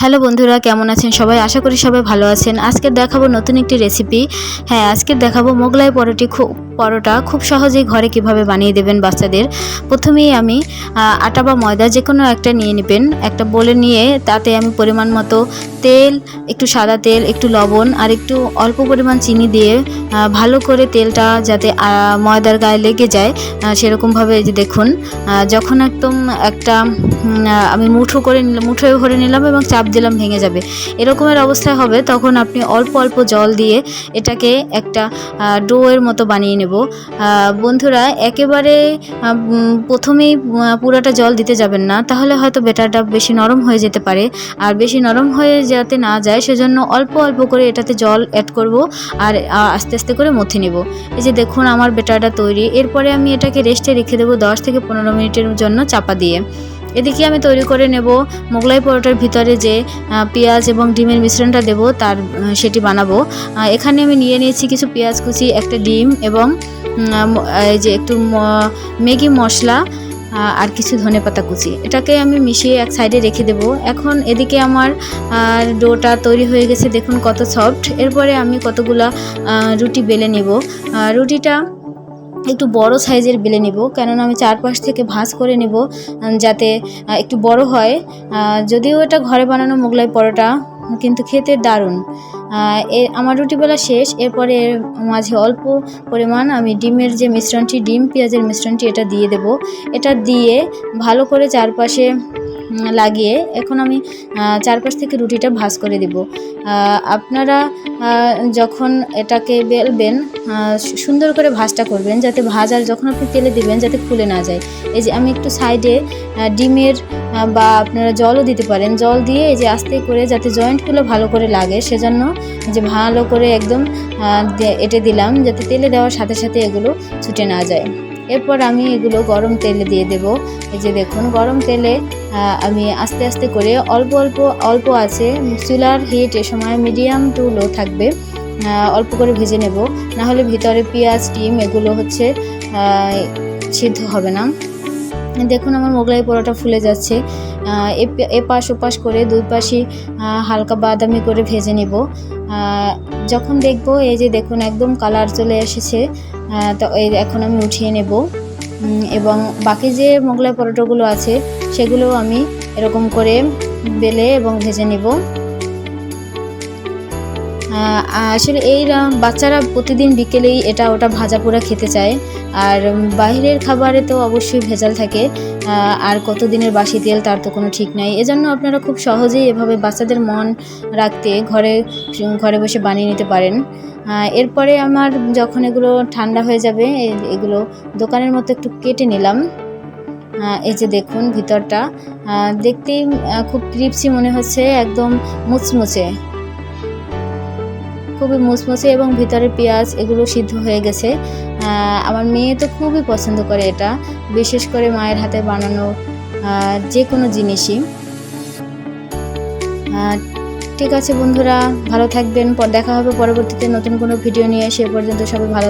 Hello বন্ধুরা, কেমন আছেন সবাই? আশা করি সবাই ভালো আছেন। আজকে দেখাবো নতুন একটি রেসিপি। হ্যাঁ, আজকে দেখাবো মোগলাই পরোটা খুব সহজেই ঘরে কিভাবে বানিয়ে দেবেন বাচ্চাদের। প্রথমেই আমি আটা বা ময়দা যে কোনো একটা নিয়ে নেবেন। একটা বলে নিয়ে তাতে আমি পরিমাণ মতো তেল, একটু সাদা তেল, একটু লবণ আর একটু অল্প পরিমাণ চিনি দিয়ে ভালো করে তেলটা যাতে ময়দার গায়ে লেগে যায় সেরকমভাবে যে দেখুন যখন একদম একটা আমি মুঠোয় ভরে নিলাম এবং চাপ দিলাম ভেঙে যাবে এরকমের অবস্থায় হবে, তখন আপনি অল্প অল্প জল দিয়ে এটাকে একটা ডোয়ের মতো বানিয়ে নেব। বন্ধুরা, একেবারে প্রথমেই পুরাটা জল দিতে যাবেন না, তাহলে হয়তো ব্যাটারটা বেশি নরম হয়ে যেতে পারে। আর বেশি নরম হয়ে যাতে না যায় সেজন্য অল্প অল্প করে এটাতে জল অ্যাড করব আর আস্তে আস্তে করে মথে নেব। এই যে দেখুন আমার ব্যাটারটা তৈরি। এরপরে আমি এটাকে রেস্টে রেখে দেবো 10 থেকে 15 মিনিটের জন্য চাপা দিয়ে। এদিকে আমি তৈরি করে নেব মোগলাই পরোটার ভিতরে যে পেঁয়াজ এবং ডিমের মিশ্রণটা দেব সেটি বানাবো। এখানে আমি নিয়ে নিয়েছি কিছু পেঁয়াজ কুচি, একটা ডিম এবং এই যে একটু ম্যাগি মশলা আর কিছু ধনেপাতা কুচি। এটাকে আমি মিশিয়ে এক সাইডে রেখে দেব। এখন এদিকে আমার ডোটা তৈরি হয়ে গেছে, দেখুন কত সফট। এরপরে আমি কতগুলা রুটি বেলে নেব। রুটিটা একটু বড় সাইজের বেলে নেব, কেননা আমি চারপাশ থেকে ভাঁজ করে নেব যাতে একটু বড় হয়। যদিও এটা ঘরে বানানো মোগলাই পরোটা, কিন্তু খেতে দারুণ। আমার রুটি বেলা শেষ। এরপরে এর মাঝে অল্প পরিমাণ আমি ডিমের যে মিশ্রণটি, ডিম পেঁয়াজের মিশ্রণটি এটা দিয়ে দেব। এটা দিয়ে ভালো করে চারপাশে লাগিয়ে এখন আমি চারপাশ থেকে রুটিটা ভাঁজ করে দেব। আপনারা যখন এটাকে বেলবেন সুন্দর করে ভাঁজটা করবেন, যাতে ভাজার যখন আপনি তেলে দেবেন যাতে খুলে না যায়। এই যে আমি একটু সাইডে ডিমের বা আপনারা জলও দিতে পারেন, জল দিয়ে এই যে আস্তে করে যাতে জয়েন্টগুলো ভালো করে লাগে সেজন্য যে ভালো করে একদম এঁটে দিলাম, যাতে তেলে দেওয়ার সাথে সাথে এগুলো ছুটে না যায়। এরপর আমি এগুলো গরম তেলে দিয়ে দেব। এই যে দেখুন গরম তেলে আমি আস্তে আস্তে করে অল্প আছে, চুলার হিট এ সময় মিডিয়াম টু লো থাকবে, অল্প করে ভেজে নেব, না হলে ভিতরে পেঁয়াজ ডিম এগুলো হচ্ছে সিদ্ধ হবে না। দেখুন আমার মোগলাই পরোটা ফুলে যাচ্ছে। এপাশ ওপাশ করে দুই পাশই হালকা বাদামি করে ভেজে নেব। যখন দেখব এই যে দেখুন একদম কালার চলে এসেছে, তো এখন আমি উঠিয়ে নেব এবং বাকি যে মোগলাই পরোটাগুলো আছে সেগুলো আমি এরকম করে বেলে এবং ভেজে নেব। আসলে এই বাচ্চারা প্রতিদিন বিকেলেই এটা ওটা ভাজা পোড়া খেতে চায়, আর বাইরের খাবারে তো অবশ্যই ভেজাল থাকে, আর কতদিনের বাসি তেল তার তো কোনো ঠিক নাই। এজন্য আপনারা খুব সহজেই এভাবে বাচ্চাদের মন রাখতে ঘরে বসে বানিয়ে নিতে পারেন। এরপরে আমার যখন এগুলো ঠান্ডা হয়ে যাবে এগুলো দোকানের মতো একটু কেটে নিলাম। এই যে দেখুন ভিতরটা দেখতেই খুব ক্রিপসি মনে হচ্ছে, একদম মুচমুচে, খুবই মুচমুচে এবং ভিতরে পেঁয়াজ এগুলো সিদ্ধ হয়ে গেছে। আমার মেয়ে তো খুবই পছন্দ করে এটা, বিশেষ করে মায়ের হাতে বানানো যে কোনো জিনিসই। ঠিক আছে বন্ধুরা, ভালো থাকবেন। দেখা হবে পরবর্তীতে নতুন কোনো ভিডিও নিয়ে। সে পর্যন্ত সবাই ভালো